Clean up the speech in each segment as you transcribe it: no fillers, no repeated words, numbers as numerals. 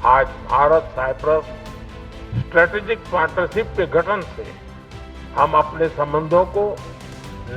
आज Bharat Cyprus strategic partnership के गठन से हम अपने संबंधों को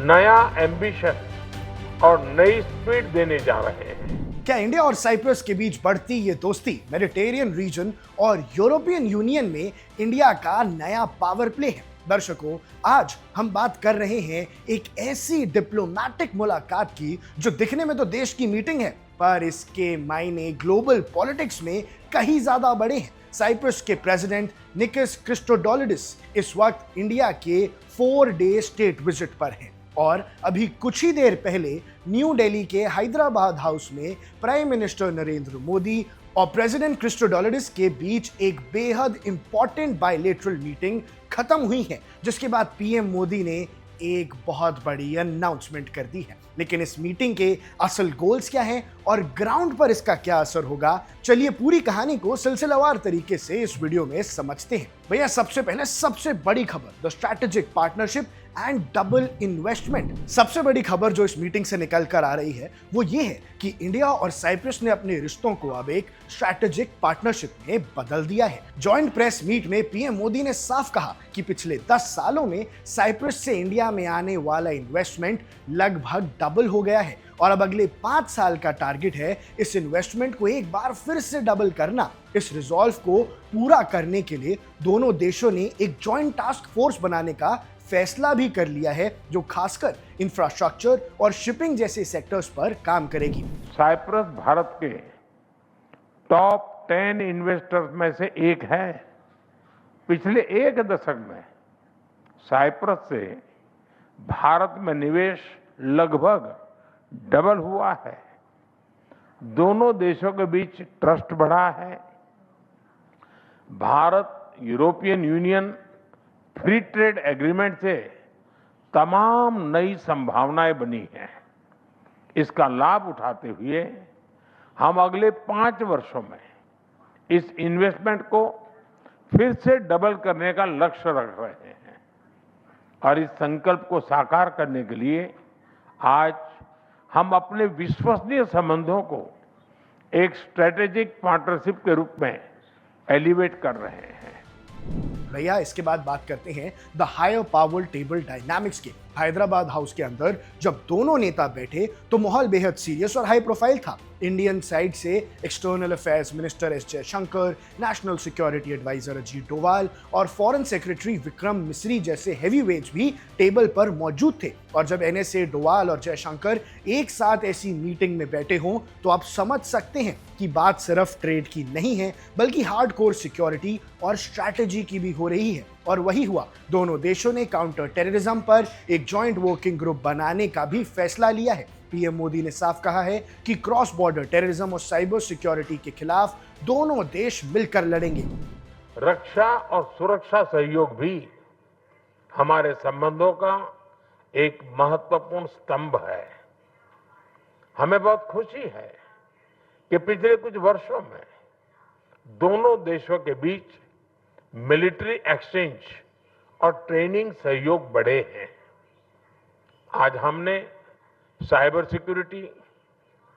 नया एम्बिशन और नई स्पीड देने जा रहे हैं। क्या इंडिया और साइप्रस के बीच बढ़ती ये दोस्ती मेडिटेरियन रीजन और यूरोपियन यूनियन में इंडिया का नया पावर प्ले है? दर्शकों, आज हम बात कर रहे हैं एक ऐसी डिप्लोमैटिक मुलाकात की जो दिखने में तो देश की मीटिंग है, पर इसके मायने ग्लोबल पॉलिटिक्स में कहीं ज्यादा बड़े हैं। साइप्रस के प्रेसिडेंट निकिस क्रिस्टोडोलिडिस इस वक्त इंडिया के 4-डे स्टेट विजिट पर हैं और अभी कुछ ही देर पहले न्यू दिल्ली के हैदराबाद हाउस में प्राइम मिनिस्टर नरेंद्र मोदी और प्रेसिडेंट क्रिस्टोडोलिडिस के बीच एक बेहद इंपॉर्टेंट बायलैटरल मीटिंग खत्म हुई है, जिसके बाद पीएम मोदी ने एक बहुत बड़ी अनाउंसमेंट कर दी है। लेकिन इस मीटिंग के असल गोल्स क्या हैं और ग्राउंड पर इसका क्या असर होगा, चलिए पूरी कहानी को सिलसिलावार तरीके से इस वीडियो में समझते हैं। भैया, सबसे पहले सबसे बड़ी खबर, the strategic partnership and double investment. सबसे बड़ी खबर जो इस मीटिंग से निकल कर आ रही है वो ये है कि इंडिया और साइप्रस ने अपने रिश्तों को अब एक स्ट्रैटेजिक पार्टनरशिप में बदल दिया है। जॉइंट प्रेस मीट में पीएम मोदी ने साफ कहा कि पिछले 10 सालों में साइप्रस से इंडिया में आने वाला इन्वेस्टमेंट लगभग डबल हो गया है और अब अगले 5 साल का टारगेट है इस इन्वेस्टमेंट को एक बार फिर से डबल करना। इस रिजॉल्व को पूरा करने के लिए दोनों देशों ने एक जॉइंट टास्क फोर्स बनाने का फैसला भी कर लिया है, जो खासकर इंफ्रास्ट्रक्चर और शिपिंग जैसे सेक्टर्स पर काम करेगी। साइप्रस भारत के टॉप 10 इन्वेस्टर्स में से एक है। पिछले एक दशक में साइप्रस से भारत में निवेश लगभग डबल हुआ है। दोनों देशों के बीच ट्रस्ट बढ़ा है। Bharat European union free trade agreement से तमाम नई संभावनाएं बनी हैं। इसका लाभ उठाते हुए हम अगले 5 वर्षों में इस इन्वेस्टमेंट को फिर से डबल करने का लक्ष्य रख रहे हैं और इस संकल्प को साकार करने के लिए आज हम अपने विश्वसनीय संबंधों को एक स्ट्रेटेजिक पार्टनरशिप के रूप में एलिवेट कर रहे हैं। भैया, इसके बाद बात करते हैं the higher power table dynamics के। हैदराबाद हाउस के अंदर जब दोनों नेता बैठे तो माहौल बेहद सीरियस और हाई प्रोफाइल था। इंडियन साइड से external affairs minister S Jaishankar, national security advisor Ajit Doval और फॉरेन सेक्रेटरी विक्रम मिस्री जैसे हेवीवेट्स भी टेबल पर मौजूद थे। और जब एनएसए, डोवाल और जयशंकर एक साथ ऐसी मीटिंग में बैठे हों तो आप समझ सकते हैं कि बात सिर्फ ट्रेड की नहीं है, बल्कि हार्डकोर सिक्योरिटी और स्ट्रैटेजी की भी हो रही है। और वही हुआ, दोनों देशों ने काउंटर टेररिज्म पर एक जॉइंट वर्किंग ग्रुप बनाने का भी फैसला लिया है। पीएम मोदी ने साफ कहा है कि क्रॉस बॉर्डर टेररिज्म और साइबर सिक्योरिटी के खिलाफ दोनों देश मिलकर लड़ेंगे। रक्षा और सुरक्षा सहयोग भी हमारे संबंधों का एक महत्वपूर्ण स्तंभ है। हमें बहुत खुशी है कि पिछले कुछ वर्षों में दोनों देशों के बीच मिलिट्री एक्सचेंज और ट्रेनिंग सहयोग बढ़े हैं। आज हमने साइबर सिक्योरिटी,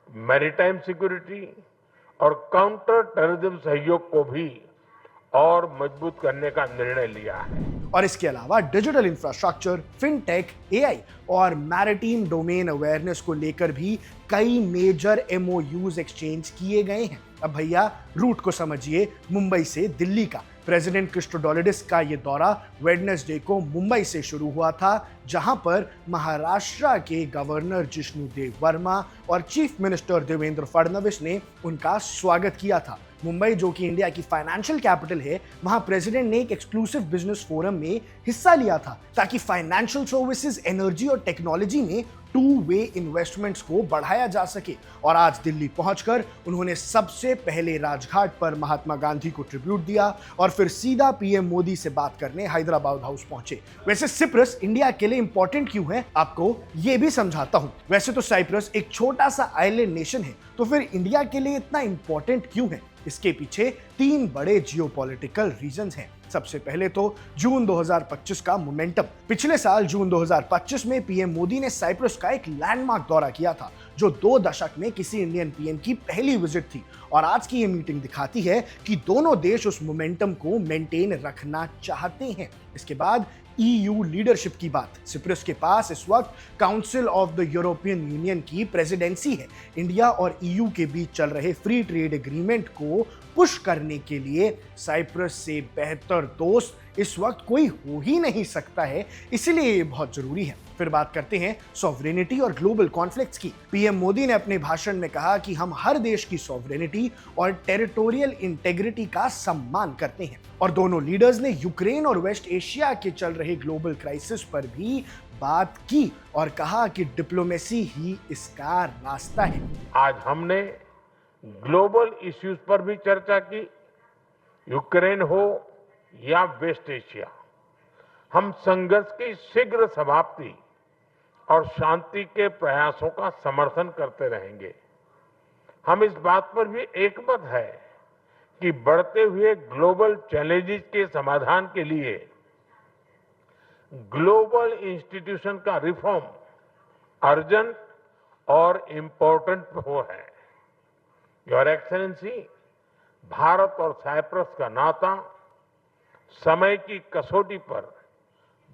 मैरीटाइम सिक्योरिटी और काउंटर टेररिज्म सहयोग को भी और मजबूत करने का निर्णय लिया है। और इसके अलावा डिजिटल इंफ्रास्ट्रक्चर, फिनटेक, एआई और मैरिटाइम डोमेन अवेयरनेस को लेकर भी कई मेजर एमओयूज एक्सचेंज किए गए हैं। अब भैया, रूट को समझिए, मुंबई से दिल्ली का। प्रेसिडेंट क्रिस्टोडोलिडिस का ये दौरा वेडनेसडे को मुंबई से शुरू हुआ था, जहां पर महाराष्ट्र के गवर्नर जिष्णुदेव वर्मा और चीफ मिनिस्टर देवेंद्र फडणवीस ने उनका स्वागत किया था। मुंबई, जो कि इंडिया की फाइनेंशियल कैपिटल है, वहां प्रेसिडेंट ने एक एक्सक्लूसिव बिजनेस फोरम में हिस्सा लिया था ताकि फाइनेंशियल सर्विसेज, एनर्जी और टेक्नोलॉजी में 2-वे इन्वेस्टमेंट्स को बढ़ाया जा सके। और आज दिल्ली पहुंचकर उन्होंने सबसे पहले राजघाट पर महात्मा गांधी को ट्रिब्यूट दिया और फिर सीधा पीएम मोदी से बात करने हैदराबाद हाउस पहुंचे। वैसे साइप्रस इंडिया के लिए इंपॉर्टेंट क्यों है, आपको ये भी समझाता हूं। वैसे तो साइप्रस एक छोटा सा आइलैंड नेशन है, तो फिर इंडिया के लिए इतना इंपॉर्टेंट क्यों है? इसके पीछे 3 बड़े जियोपॉलिटिकल रीजंस हैं। सबसे पहले तो जून 2025 का मोमेंटम। पिछले साल जून 2025 में पीएम मोदी ने साइप्रस का एक लैंडमार्क दौरा किया था, जो 2 दशक में किसी इंडियन पीएम की पहली विजिट थी। और आज की ये मीटिंग दिखाती है कि दोनों देश उस मोमेंटम को मेंटेन रखना चाहते हैं। इसके बाद EU लीडरशिप की बात। सिप्रस के पास इस वक्त council of the European union की प्रेसिडेंसी है। इंडिया और EU के बीच चल रहे फ्री ट्रेड एग्रीमेंट को पुश करने के लिए साइप्रस से बेहतर दोस्त इस वक्त कोई हो ही नहीं सकता है, इसलिए ये बहुत जरूरी है। फिर बात करते हैं सॉवरेनिटी और ग्लोबल कॉन्फ्लिक्ट्स की। पीएम मोदी ने अपने भाषण में कहा कि हम हर देश की सॉवरेनिटी और टेरिटोरियल इंटेग्रिटी का सम्मान करते हैं। और दोनों लीडर्स ने यूक्रेन और वेस्ट एशिया के चल रहे ग्लोबल क्राइसिस पर भी बात की और कहा कि डिप्लोमेसी ही इसका रास्ता है। आज हमने ग्लोबल इश्यूज पर भी चर्चा की, यूक्रेन हो या वेस्ट एशिया। हम संघर्ष की शीघ्र समाप्ति और शांति के प्रयासों का समर्थन करते रहेंगे। हम इस बात पर भी एकमत है कि बढ़ते हुए ग्लोबल चैलेंजेस के समाधान के लिए ग्लोबल इंस्टीट्यूशन का रिफॉर्म अर्जेंट और इम्पोर्टेंट हो है। योर एक्सेलेंसी, भारत और साइप्रस का नाता समय की कसौटी पर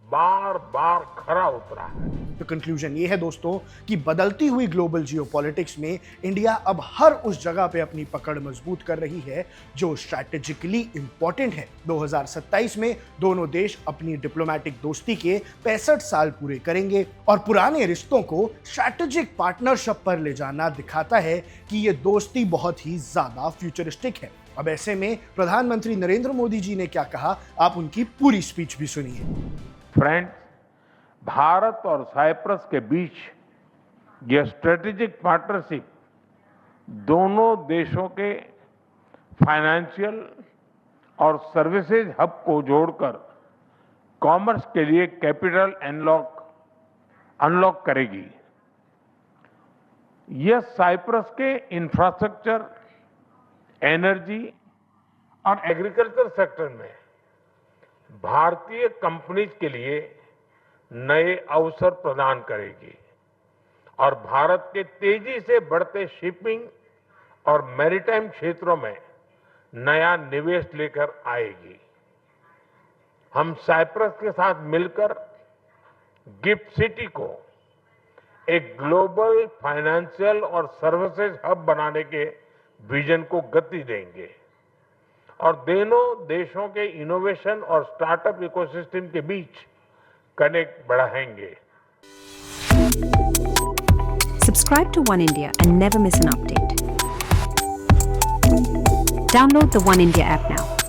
बार बार खरा उतरा है। तो कंक्लूजन ये है दोस्तों कि बदलती हुई ग्लोबल जियोपॉलिटिक्स में इंडिया अब हर उस जगह पे अपनी पकड़ मजबूत कर रही है जो स्ट्रैटेजिकली इंपॉर्टेंट है। 2027 में दोनों देश अपनी डिप्लोमेटिक दोस्ती के 65 साल पूरे करेंगे और पुराने रिश्तों को स्ट्रैटेजिक पार्टनरशिप पर ले जाना दिखाता है कि ये दोस्ती बहुत ही ज्यादा फ्यूचरिस्टिक है। अब ऐसे में प्रधानमंत्री नरेंद्र मोदी जी ने क्या कहा, आप उनकी पूरी स्पीच भी सुनिए। फ्रेंड्स, भारत और साइप्रस के बीच यह स्ट्रेटेजिक पार्टनरशिप दोनों देशों के फाइनेंशियल और सर्विसेज हब को जोड़कर कॉमर्स के लिए कैपिटल अनलॉक करेगी। यह साइप्रस के इंफ्रास्ट्रक्चर, एनर्जी और एग्रीकल्चर सेक्टर में भारतीय कंपनीज के लिए नए अवसर प्रदान करेगी और भारत के तेजी से बढ़ते शिपिंग और मैरीटाइम क्षेत्रों में नया निवेश लेकर आएगी। हम साइप्रस के साथ मिलकर गिफ्ट सिटी को एक ग्लोबल फाइनेंशियल और सर्विसेज हब बनाने के विजन को गति देंगे और दोनों देशों के इनोवेशन और स्टार्टअप इकोसिस्टम के बीच कनेक्ट बढ़ाएंगे। Subscribe to One India and never miss an update. Download the One India app now.